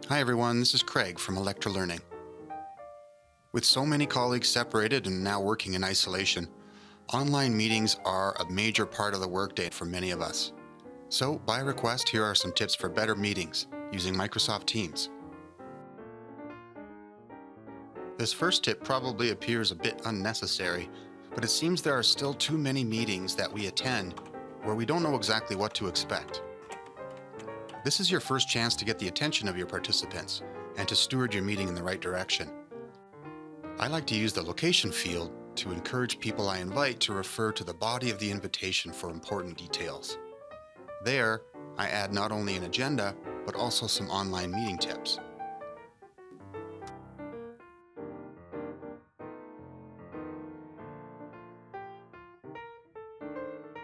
Hi everyone, this is Craig from Electra Learning. With so many colleagues separated and now working in isolation, online meetings are a major part of the workday for many of us. So, by request, here are some tips for better meetings using Microsoft Teams. This first tip probably appears a bit unnecessary, but it seems there are still too many meetings that we attend where we don't know exactly what to expect. This is your first chance to get the attention of your participants and to steward your meeting in the right direction. I like to use the location field to encourage people I invite to refer to the body of the invitation for important details. There, I add not only an agenda, but also some online meeting tips.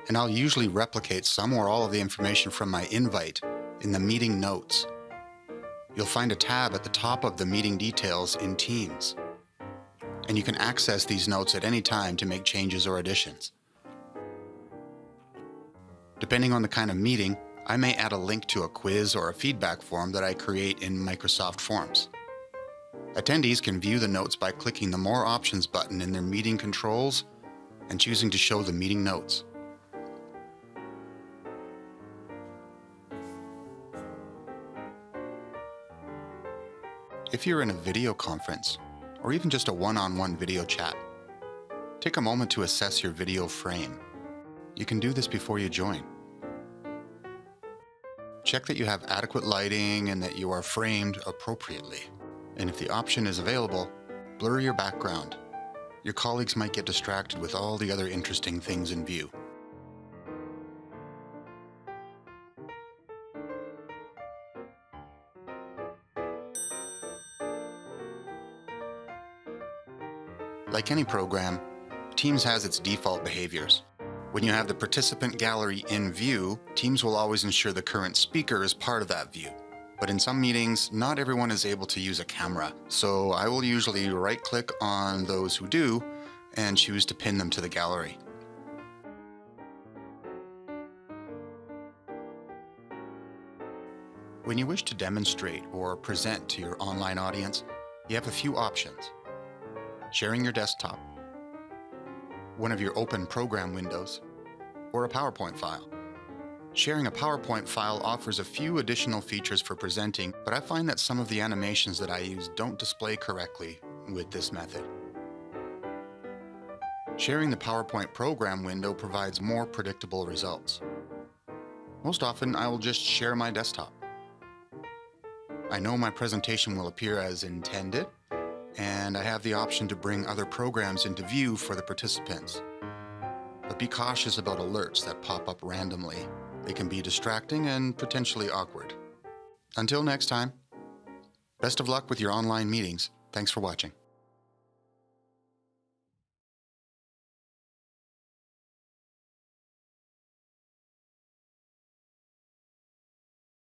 And I'll usually replicate some or all of the information from my invite in the meeting notes. You'll find a tab at the top of the meeting details in Teams, and you can access these notes at any time to make changes or additions. Depending on the kind of meeting, I may add a link to a quiz or a feedback form that I create in Microsoft Forms. Attendees can view the notes by clicking the More Options button in their meeting controls and choosing to show the meeting notes. If you're in a video conference, or even just a one-on-one video chat, take a moment to assess your video frame. You can do this before you join. Check that you have adequate lighting and that you are framed appropriately. And if the option is available, blur your background. Your colleagues might get distracted with all the other interesting things in view. Like any program, Teams has its default behaviors. When you have the participant gallery in view, Teams will always ensure the current speaker is part of that view. But in some meetings, not everyone is able to use a camera, so I will usually right-click on those who do and choose to pin them to the gallery. When you wish to demonstrate or present to your online audience, you have a few options. Sharing your desktop, one of your open program windows, or a PowerPoint file. Sharing a PowerPoint file offers a few additional features for presenting, but I find that some of the animations that I use don't display correctly with this method. Sharing the PowerPoint program window provides more predictable results. Most often, I will just share my desktop. I know my presentation will appear as intended, and I have the option to bring other programs into view for the participants. But be cautious about alerts that pop up randomly. They can be distracting and potentially awkward. Until next time, best of luck with your online meetings. Thanks for watching.